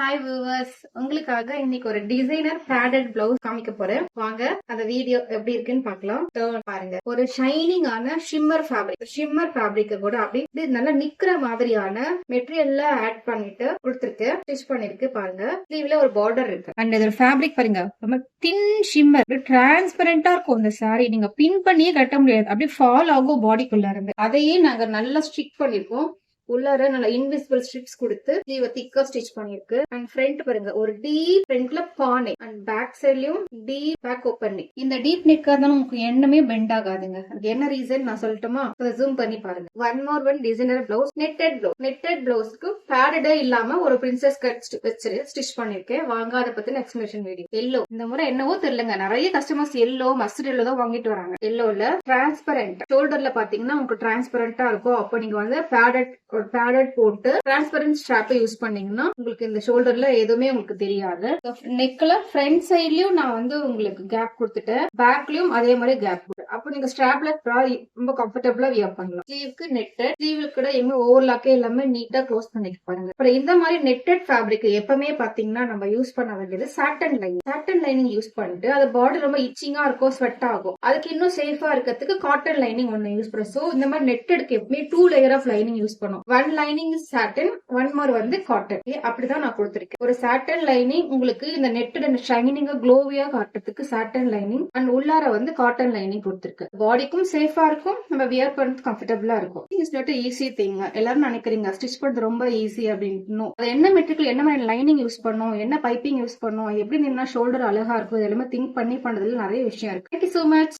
Hi viewers, உங்களுக்காக இன்னைக்கு ஒரு டிசைனர் பேடட் பிளவுஸ் காமிக்க போறேன். வாங்க அந்த வீடியோ எப்படி இருக்குன்னு பார்க்கலாம். பாருங்க, ஒரு ஷைனிங்கான ஷிம்மர் ஃபேப்ரிக் கூட அப்படி நல்லா நிக்கிற மாதிரியான மெட்டீரியல்ல ஆட் பண்ணிட்டு கொடுத்துருக்கு, ஸ்டிச் பண்ணிருக்கு. பாருங்க, ஸ்லீவ்ல ஒரு பார்டர் இருக்கு. அண்ட் இதோட ஃபேப்ரிக் பாருங்க, ரொம்ப தின் ஷிம்மர், டிரான்ஸ்பரண்டா இருக்கும். இந்த சாரி நீங்க பின் பண்ணியே கட்ட முடியாது, அப்படியே ஃபால் ஆகும் பாடிக்குள்ள இருந்து. அதையே நாங்க நல்லா ஸ்டிச் பண்ணிருக்கோம். உள்ளார நல்லா இன்விசிபிள் ஸ்ட்ரிப்ஸ் கொடுத்து ஸ்லீவ் திக்கா ஸ்டிச் பண்ணிருக்கு. அண்ட் ஃப்ரண்ட் பாருங்க, ஒரு டீப் ஃப்ரண்ட்ல பானை அண்ட் பேக் சைட்லயும் டீப் பேக் ஓப்பனிங். இந்த டீப் நெக்கா தான் உங்களுக்கு எண்ணமே பெண்ட் ஆகாதுங்க. அதுக்கு என்ன ரீசன் நான் சொல்லட்டுமா? ஜூம் பண்ணி பாருங்க. ஒன் டிசைனர் பிளவுஸ், நெட்டட் பிளவுஸ்க்கு பேடடே இல்லாம ஒரு பிரின்சஸ் கட் வச்சு ஸ்டிச் பண்ணிருக்கேன். வாங்க அதை பத்தின எக்ஸ்பிளேஷன் வீடியோ. எல்லோ, இந்த முறை என்னவோ தெரியலங்க, நிறைய கஸ்டமர்ஸ் எல்லோ மஸ்டர்ட் எல்லோ தான் வாங்கிட்டு வராங்க. எல்லோல டிரான்ஸ்பரண்ட் ஷோல்டர்ல பாத்தீங்கன்னா உங்களுக்கு டிரான்ஸ்பரண்டா இருக்கும். அப்போ நீங்க வந்து பேடட் போட்டு டிரான்ஸ்பரண்ட் ஸ்ட்ராப் யூஸ் பண்ணீங்கன்னா உங்களுக்கு இந்த ஷோல்டர்ல எதுவுமே உங்களுக்கு தெரியாது. நெக்ல ஃப்ரண்ட் சைட்லயும் நான் வந்து உங்களுக்கு கேப் கொடுத்துட்டேன், பேக்லயும் அதே மாதிரி கேப் கொடுத்து, அப்போ நீங்க ஸ்ட்ராப்ல ரொம்ப கம்ஃபர்டபுளா வியர் பண்ணலாம். ஸ்லீவ்க்கு நெட்டட், ஸ்லீவ்ல கூட எங்க ஓவர்லாக்கே எல்லாமே நீட்டா க்ளோஸ் பண்ணிட்டு பாருங்க. அப்புறம் இந்த மாதிரி நெட்டட் ஃபேப்ரிக் எப்பவுமே பாத்தீங்கன்னா நம்ம யூஸ் பண்ண வேண்டியது சாட்டன் லைனிங் யூஸ் பண்ணிட்டு அது பாடி ரொம்ப இச்சிங்கா இருக்கும், ஸ்வெட் ஆகும். அதுக்கு இன்னும் சேஃபா இருக்கிறதுக்கு காட்டன் லைனிங் ஒன்னு யூஸ் பண்ணும். சோ இந்த மாதிரி நெட்டடுக்கு எப்பவுமே 2 லேயர் ஆஃப் லைனிங் யூஸ் பண்ணும். One lining satin, one more வந்து காட்டன். அப்படிதான் நான் கொடுத்திருக்கேன். ஒரு சாட்டன் லைனிங் உங்களுக்கு இந்த நெட்டட் அண்ட் ஷைனிங்கா க்ளோவியா காட்டுறதுக்கு சாட்டன் லைனிங், அண்ட் உள்ளார வந்து காட்டன் லைனிங் கொடுத்திருக்கு. பாடிக்கும் சேஃபா இருக்கும், நம்ம வியர் பண்றது கம்ஃபர்டபுளா இருக்கும். It's not easy thing. எல்லாரும் நினைக்கிறீங்க ஸ்டிச் பண்றது ரொம்ப ஈஸி அப்படின்னு. அது என்ன மெட்டீரியல், என்ன மாதிரி லைனிங் யூஸ் பண்ணும், என்ன பைப்பிங் யூஸ் பண்ணும், எப்படி நின்னா ஷோல்டர் அழகா இருக்கும், எல்லாமே திங்க் பண்ணி பண்றதுல நிறைய விஷயம் இருக்கு. Thank you so much.